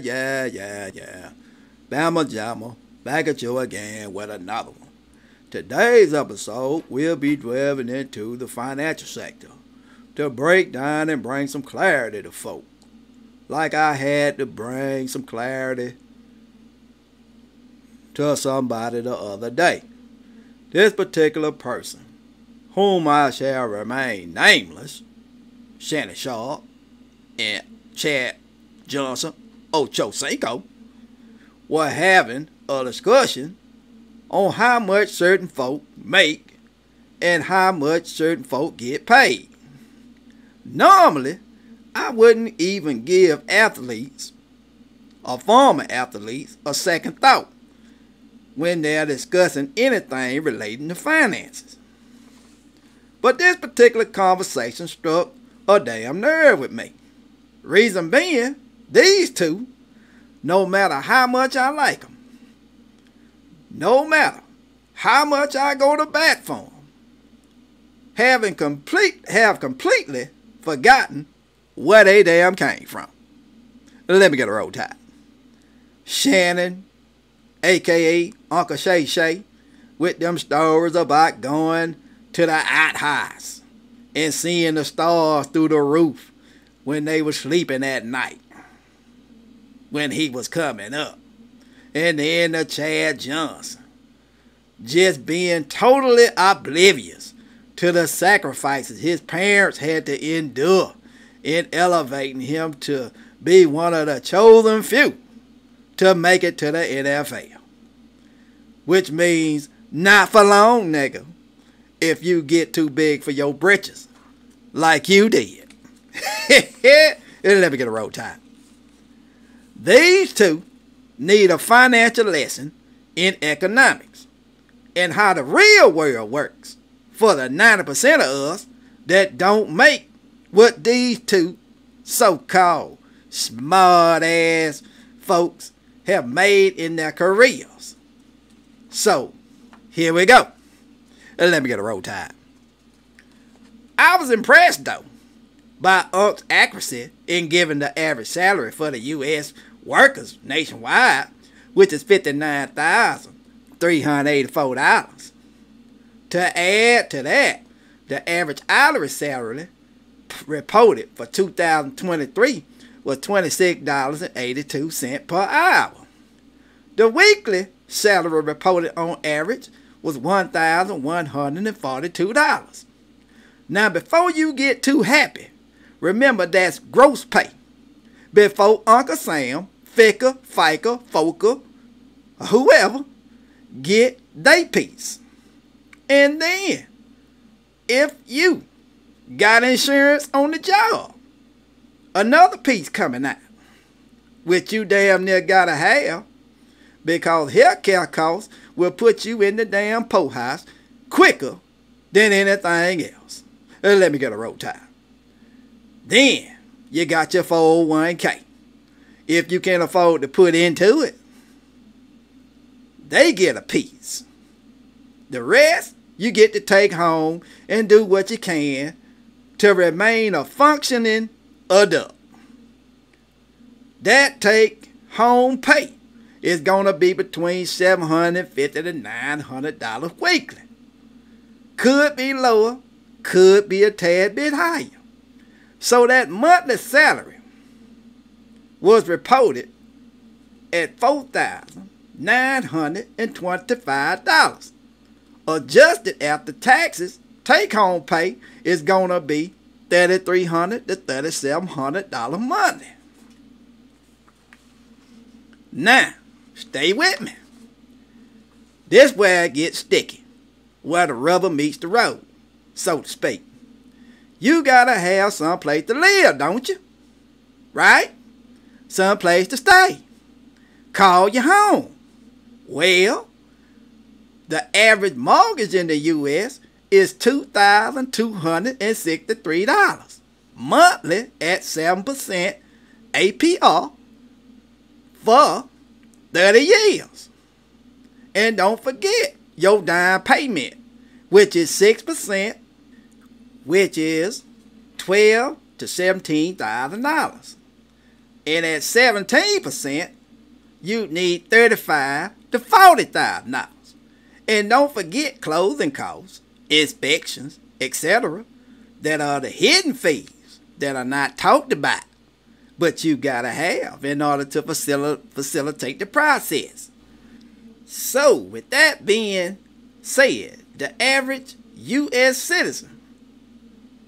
yeah. Bama Jamma, back at you again with another one. Today's episode, we'll be delving into the financial sector to break down and bring some clarity to folk. Like I had to bring some clarity to somebody the other day. This particular person, whom I shall remain nameless, Shannon Sharp and Chad Johnson Ochocinco, were having a discussion on how much certain folk make and how much certain folk get paid. Normally, I wouldn't even give athletes or former athletes a second thought when they're discussing anything relating to finances. But this particular conversation struck a damn nerve with me. Reason being, these two, no matter how much I like them, no matter how much I go to bat for them, have completely forgotten where they damn came from. Let me get a roll tide. Shannon, a.k.a. Uncle Shay Shay, with them stories about going to the outhouse and seeing the stars through the roof when they were sleeping at night, when he was coming up. And then the Chad Johnson, just being totally oblivious to the sacrifices his parents had to endure in elevating him to be one of the chosen few to make it to the NFL. Which means not for long, nigga, if you get too big for your britches, like you did. Let me get a roll tide. These two need a financial lesson in economics and how the real world works for the 90% of us that don't make what these two so-called smart-ass folks have made in their careers. So, here we go. Let me get a roll tide. I was impressed, though, by Unc's accuracy in giving the average salary for the U.S. workers nationwide, which is $59,384. To add to that, the average hourly salary reported for 2023 was $26.82 per hour. The weekly salary reported on average was $1,142. Now, before you get too happy, remember that's gross pay. Before Uncle Sam, Ficker, Fiker, Foker, whoever, get they piece. And then, if you got insurance on the job, another piece coming out, which you damn near gotta have, because healthcare costs will put you in the damn poorhouse quicker than anything else. Let me get a roll tide. Then, you got your 401k. If you can afford to put into it, they get a piece. The rest, you get to take home and do what you can to remain a functioning adult. That take home pay is going to be between $750 to $900 weekly. Could be lower, could be a tad bit higher. So that monthly salary was reported at $4,925. Adjusted after taxes, take-home pay is going to be $3,300 to $3,700 monthly. Now, stay with me. This where it gets sticky, where the rubber meets the road, so to speak. You gotta have some place to live, don't you? Right? Some place to stay. Call your home. Well, the average mortgage in the U.S. is $2,263 monthly at 7% APR for 30 years. And don't forget your down payment, which is 6%, which is $12,000 to $17,000. And at 17%, you need $35,000 to $40,000. And don't forget closing costs, inspections, etc. that are the hidden fees that are not talked about, but you gotta have in order to facilitate the process. So, with that being said, the average U.S. citizen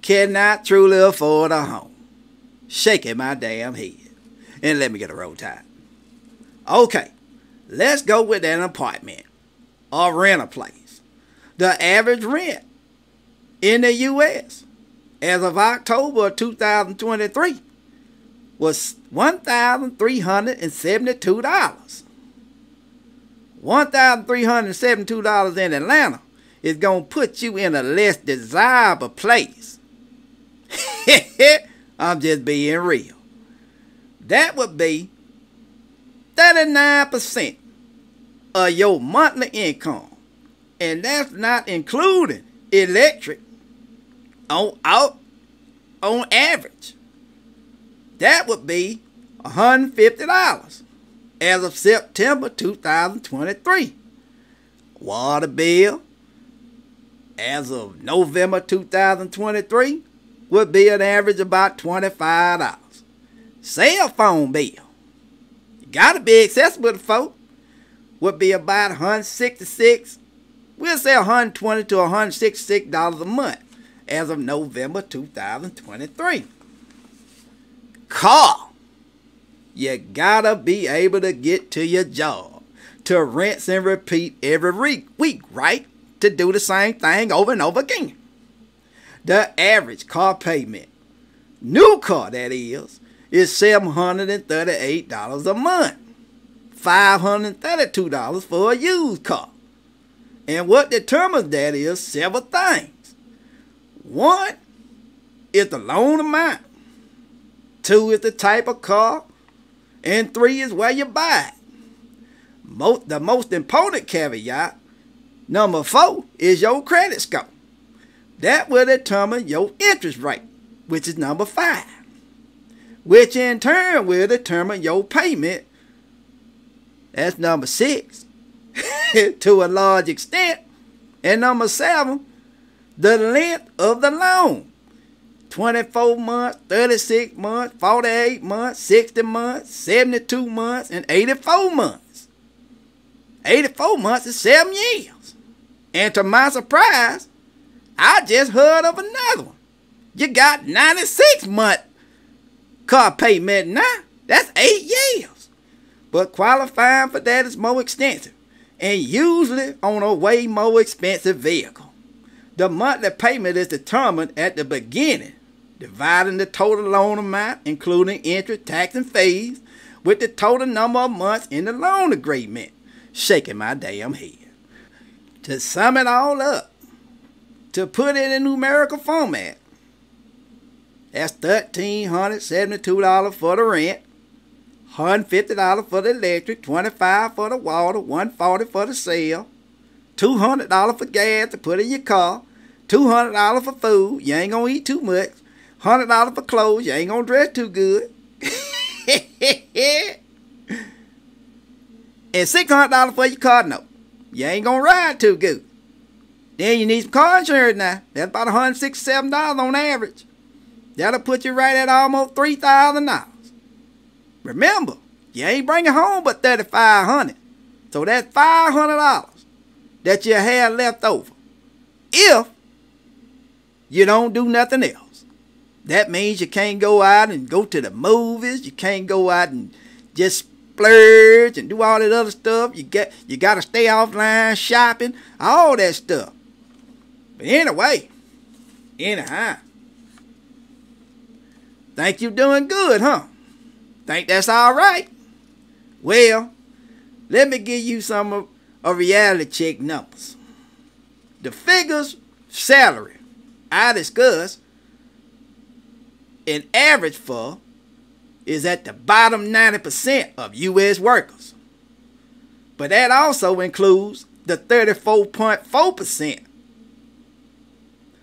cannot truly afford a home. Shaking my damn head. And let me get a roll tide. Okay, let's go with an apartment or rent a place. The average rent in the U.S. as of October 2023 was $1,372. $1,372 in Atlanta is going to put you in a less desirable place. I'm just being real. That would be 39% of your monthly income. And that's not including electric on average. That would be $150 as of September 2023. Water bill as of November 2023 would be an average about $25. Cell phone bill, you gotta be accessible to folk, would be about $166. We'll say $120 to $166 a month as of November 2023. Car, you gotta be able to get to your job, to rinse and repeat every week, right? To do the same thing over and over again. The average car payment, new car that is $738 a month. $532 for a used car. And what determines that is several things. One is the loan amount. Two is the type of car. And three is where you buy it. The most important caveat, number 4, is your credit score. That will determine your interest rate, which is number 5. Which in turn will determine your payment. That's number 6. To a large extent. And number 7, the length of the loan. 24 months, 36 months, 48 months, 60 months, 72 months, and 84 months. 84 months is 7 years. And to my surprise, I just heard of another one. You got 96-month car payment now. That's 8 years. But qualifying for that is more extensive. And usually on a way more expensive vehicle. The monthly payment is determined at the beginning, dividing the total loan amount, including interest, tax, and fees, with the total number of months in the loan agreement. Shaking my damn head. To sum it all up, to put it in numerical format, that's $1,372 for the rent, $150 for the electric, $25 for the water, $140 for the sale, $200 for gas to put in your car, $200 for food, you ain't gonna eat too much, $100 for clothes, you ain't gonna dress too good, and $600 for your car note, you ain't gonna ride too good. Then you need some car insurance now. That's about $167 on average. That'll put you right at almost $3,000. Remember, you ain't bringing home but $3,500. So that's $500 that you have left over. If you don't do nothing else. That means you can't go out and go to the movies. You can't go out and just splurge and do all that other stuff. You got to stay offline shopping. All that stuff. But anyway, anyhow, think you're doing good, huh? Think that's all right? Well, let me give you some of reality check numbers. The figures salary I discussed an average for is at the bottom 90% of U.S. workers. But that also includes the 34.4%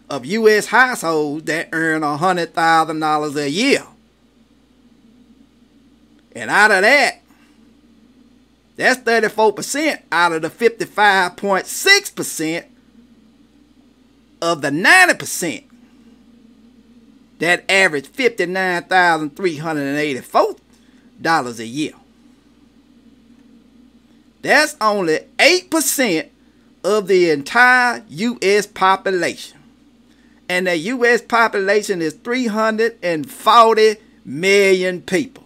of U.S. households that earn $100,000 a year. And out of that, that's 34% out of the 55.6% of the 90% that average $59,384 a year. That's only 8% of the entire U.S. population. And the U.S. population is 340 million people.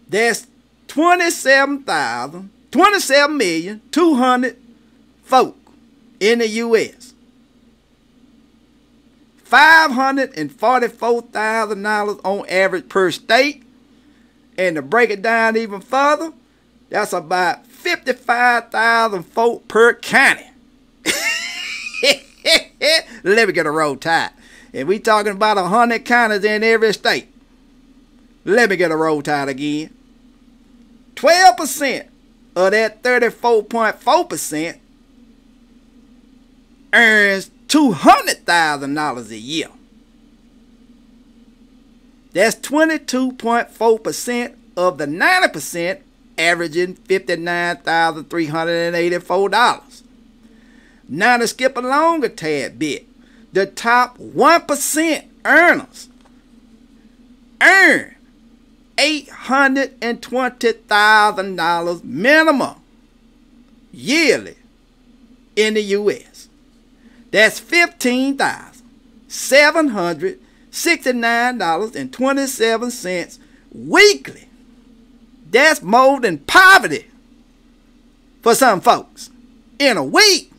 That's 27,200,000 folk in the U.S. $544,000 on average per state. And to break it down even further, that's about 55,000 folk per county. Let me get a roll tide. And we talking about 100 counties in every state. Let me get a roll tide again. 12% of that 34.4% earns $200,000 a year. That's 22.4% of the 90%, averaging $59,384. Now to skip along a tad bit, the top 1% earners earn $820,000 minimum yearly in the U.S. That's $15,769.27 weekly. That's more than poverty for some folks in a week.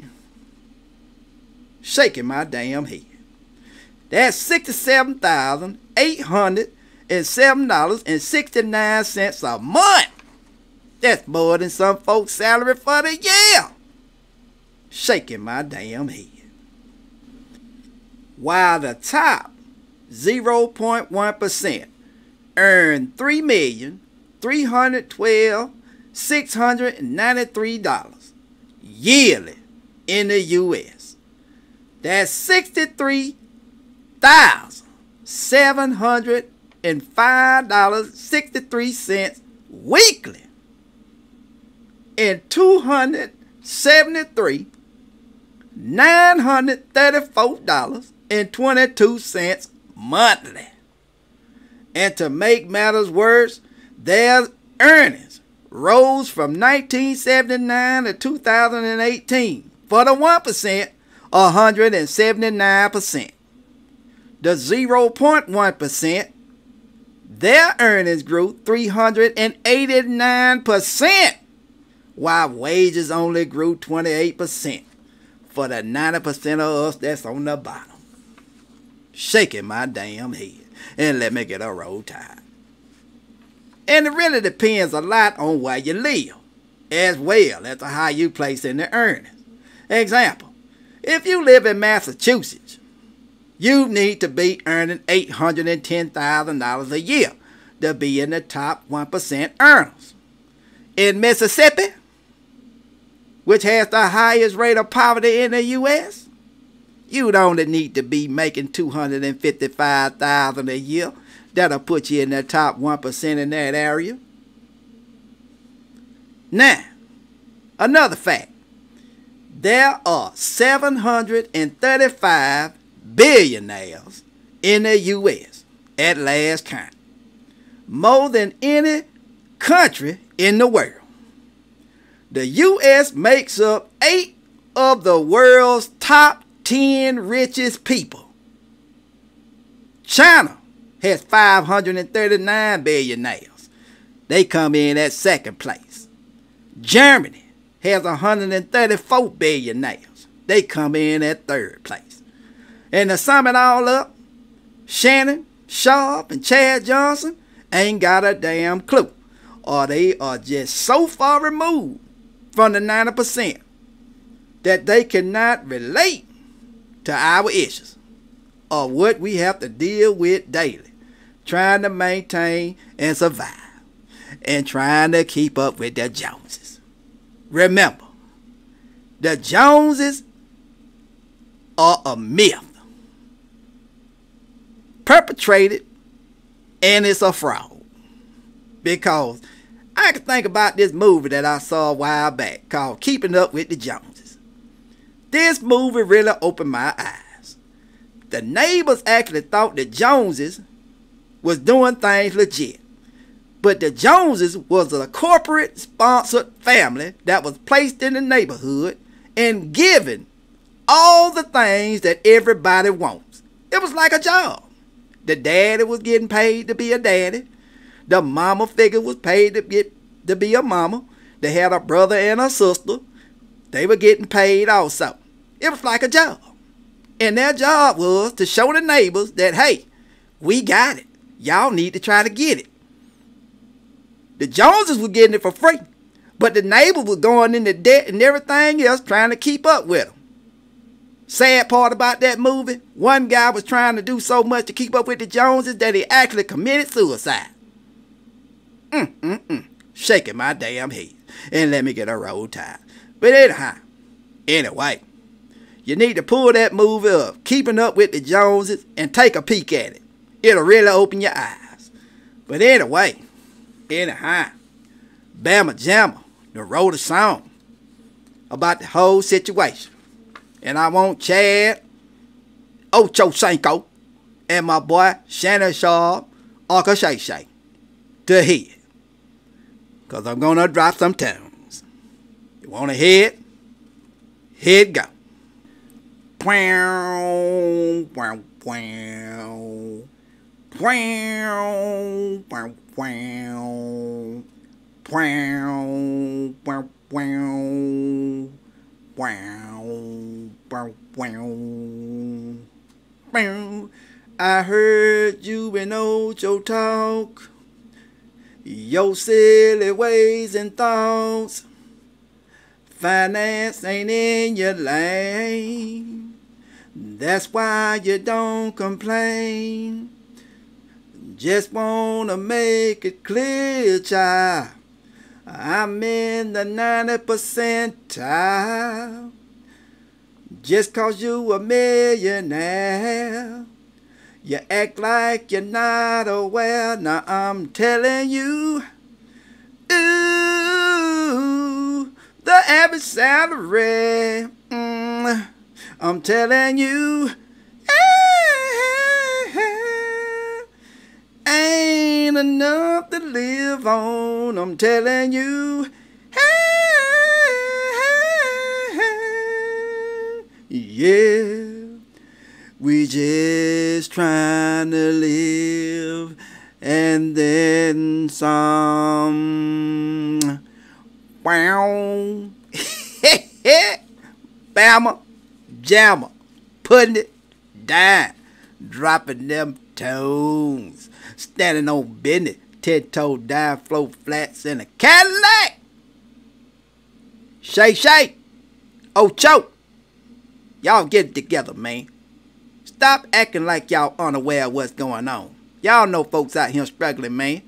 Shaking my damn head. That's $67,807.69 a month. That's more than some folks' salary for the year. Shaking my damn head. While the top 0.1% earn $3,312,693 yearly in the U.S. That's $63,705.63 weekly, and $273,934.22 monthly. And to make matters worse, their earnings rose from 1979 to 2018 for the 1%, 179%. The 0.1%, their earnings grew 389%, while wages only grew 28% for the 90% of us that's on the bottom. Shaking my damn head. And let me get a roll tide. And it really depends a lot on where you live, as well as how you place in the earnings. Example, if you live in Massachusetts, you need to be earning $810,000 a year to be in the top 1% earners. In Mississippi, which has the highest rate of poverty in the U.S., you'd only need to be making $255,000 a year. That'll put you in the top 1% in that area. Now, another fact. There are 735 billionaires in the U.S. at last count. More than any country in the world. The U.S. makes up 8 of the world's top 10 richest people. China has 539 billionaires. They come in at second place. Germany has 134 billionaires. They come in at third place. And to sum it all up, Shannon Sharp and Chad Johnson ain't got a damn clue, or they are just so far removed from the 90% that they cannot relate to our issues or what we have to deal with daily, trying to maintain and survive and trying to keep up with the Joneses. Remember, the Joneses are a myth perpetrated, and it's a fraud. because I can think about this movie that I saw a while back called Keeping Up with the Joneses. This movie really opened my eyes. The neighbors actually thought the Joneses was doing things legit. But the Joneses was a corporate sponsored family that was placed in the neighborhood and given all the things that everybody wants. It was like a job. The daddy was getting paid to be a daddy. The mama figure was paid to be a mama. They had a brother and a sister. They were getting paid also. It was like a job. And their job was to show the neighbors that, hey, we got it. Y'all need to try to get it. The Joneses were getting it for free. But the neighbors were going into debt and everything else trying to keep up with them. Sad part about that movie, one guy was trying to do so much to keep up with the Joneses that he actually committed suicide. Shaking my damn head. And let me get a roll tide. But anyway, you need to pull that movie up, Keeping Up with the Joneses, and take a peek at it. It'll really open your eyes. But anyhow, Bama Jamma wrote a song about the whole situation. And I want Chad, Ocho Cinco, and my boy Shannon Sharp, Uncle Shay Shay, to hear. Because I'm going to drop some tunes. You want to hear it? Here it go. Wow, wow, wow. Wow, wow, wow. Wow, wow, wow. Wow, wow, wow. I heard you and Ocho talk, your silly ways and thoughts. Finance ain't in your lane, that's why you don't complain. Just wanna make it clear, child, I'm in the 90th percentile. Just cause you a millionaire, you act like you're not aware. Now I'm telling you, ooh, the average salary, I'm telling you, ain't enough to live on. I'm telling you, yeah, we just trying to live and then some. Wow. Bama Jamma, putting it down, dropping them tones, standing on business, 10-toe down, flow flats in a Cadillac. Shay Shay, Ocho, y'all get it together, man. Stop acting like y'all unaware of what's going on. Y'all know folks out here struggling, man.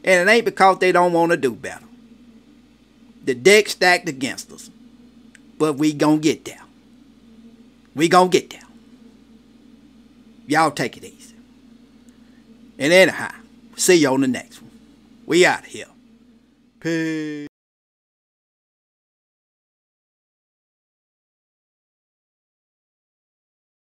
And it ain't because they don't want to do better. The deck stacked against us. But we gonna get there. We gonna get there. Y'all take it easy. And anyhow, see you on the next one. We out here. Peace.